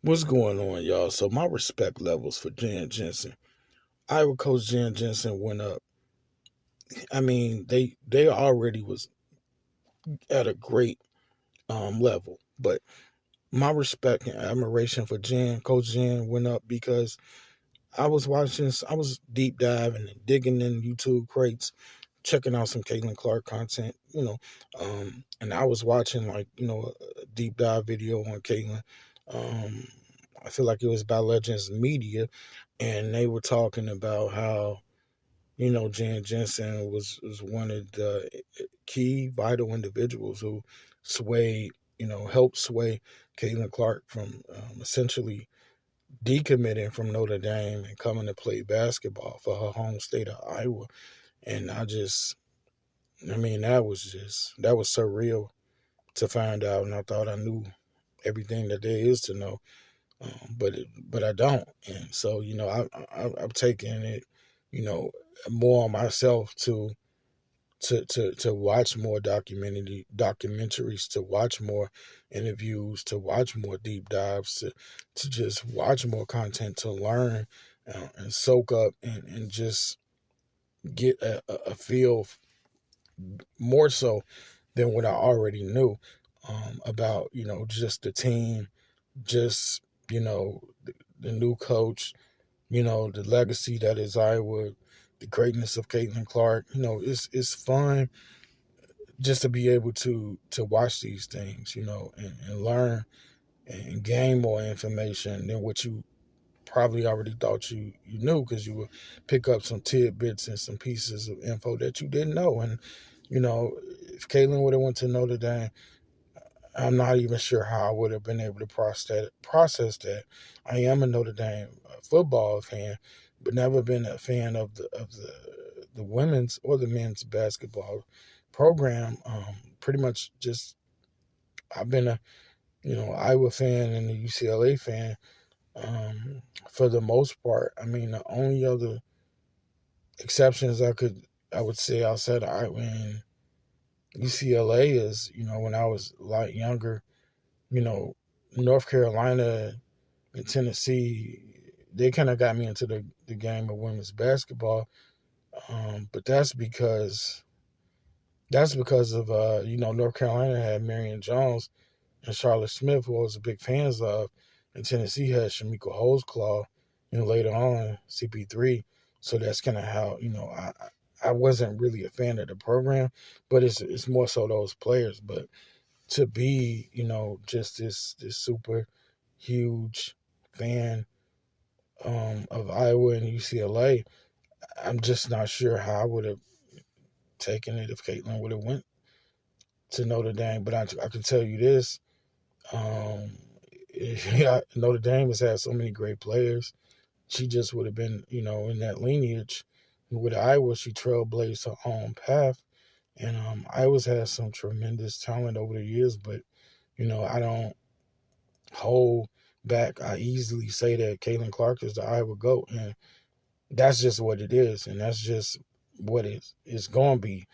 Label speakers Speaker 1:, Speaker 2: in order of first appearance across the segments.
Speaker 1: What's going on, y'all? So my respect levels for Jansen. Iowa coach Jansen went up. I mean, they already was at a great level, but my respect and admiration for Coach Jan went up because I was deep diving and digging in YouTube crates, checking out some Caitlin Clark content, and I was watching a deep dive video on Caitlin. Um, I feel like it was by Legends Media, and they were talking about how Jansen was one of the key vital individuals who swayed, helped sway Caitlin Clark from essentially decommitting from Notre Dame and coming to play basketball for her home state of Iowa. And I mean, that was surreal to find out, and I thought I knew everything that there is to know, but I don't, and so I'm taking it, more on myself to watch more documentaries, to watch more interviews, to watch more deep dives, to just watch more content, to learn and soak up and just get a feel more so than what I already knew about just the team, just the new coach, the legacy that is Iowa, the greatness of Caitlin Clark. It's fun just to be able to watch these things, and learn and gain more information than what you probably already thought you knew, because you would pick up some tidbits and some pieces of info that you didn't know. And if Caitlin would have went to Notre Dame, I'm not even sure how I would have been able to process that. I am a Notre Dame football fan, but never been a fan of the women's or the men's basketball program. Pretty much just I've been a Iowa fan and a UCLA fan for the most part. I mean, the only other exceptions I would say outside of Iowa and UCLA is when I was a lot younger, you know, North Carolina and Tennessee, they kind of got me into the game of women's basketball. But that's because of North Carolina had Marion Jones and Charlotte Smith, who I was a big fans of, and Tennessee had Shamika Holdsclaw, later on CP3. So that's kind of how I wasn't really a fan of the program, but it's more so those players. But to be just this super huge fan of Iowa and UCLA, I'm just not sure how I would have taken it if Caitlin would have went to Notre Dame. But I can tell you this: um, yeah, Notre Dame has had so many great players. She just would have been, in that lineage. With Iowa, she trailblazed her own path, and Iowa's had some tremendous talent over the years. But I don't hold back. I easily say that Caitlin Clark is the Iowa GOAT, and that's just what it is, and that's just what it's going to be.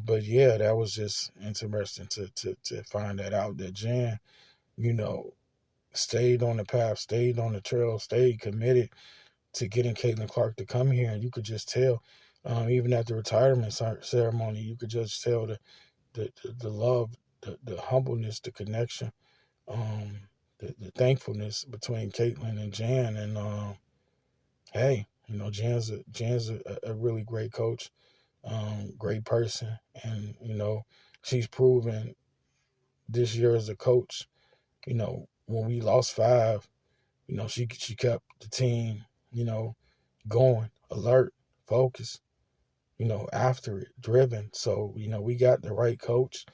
Speaker 1: But yeah, that was just interesting to find that out, that Jan, you know, stayed on the path, stayed on the trail, stayed committed to getting Caitlin Clark to come here, and you could just tell, even at the retirement ceremony, you could just tell the love, the humbleness, the connection, um, the thankfulness between Caitlin and Jan, and hey, Jan's a really great coach, great person, and she's proven this year as a coach. When we lost five, she kept the team, going, alert, focused, after it, driven. So we got the right coach.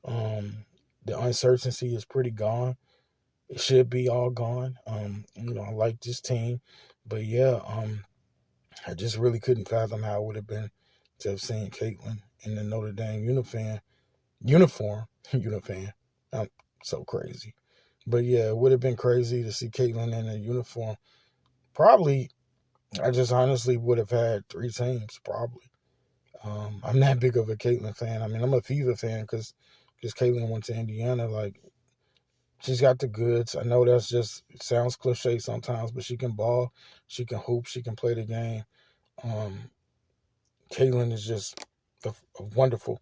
Speaker 1: The uncertainty is pretty gone. It should be all gone. I like this team, but yeah, I just really couldn't fathom how it would have been to have seen Caitlin in the Notre Dame uniform, uniform. I'm so crazy. But yeah, it would have been crazy to see Caitlin in a uniform. Probably, I just honestly would have had three teams, probably. I'm not big of a Caitlin fan. I mean, I'm a Fever fan because Caitlin went to Indiana. Like, She's got the goods. I know that's just, it sounds cliche sometimes, but she can ball, she can hoop, she can play the game. Caitlin is just a wonderful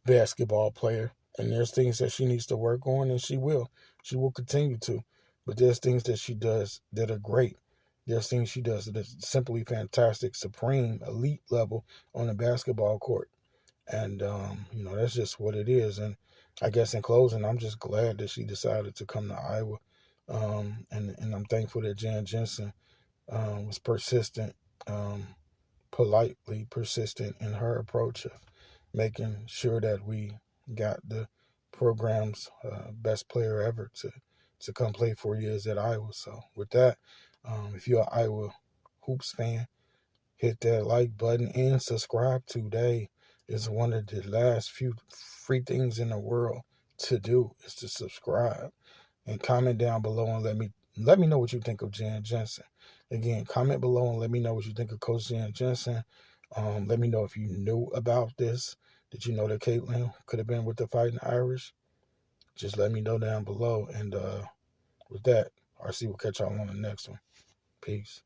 Speaker 1: basketball player, and there's things that she needs to work on, and she will. She will continue to. But there's things that she does that are great. There's things she does that is simply fantastic, supreme, elite level on the basketball court. And, that's just what it is. And I guess in closing, I'm just glad that she decided to come to Iowa. And I'm thankful that Jansen was persistent, politely persistent in her approach of making sure that we got the program's best player ever to come play 4 years at Iowa. So with that, if you're an Iowa Hoops fan, hit that like button and subscribe today. It's one of the last few free things in the world to do is to subscribe. And comment down below and let me know what you think of Jansen. Again, comment below and let me know what you think of Coach Jansen. Let me know if you knew about this. Did you know that Caitlin could have been with the Fighting Irish? Just let me know down below. And with that, RC will catch y'all on the next one. Peace.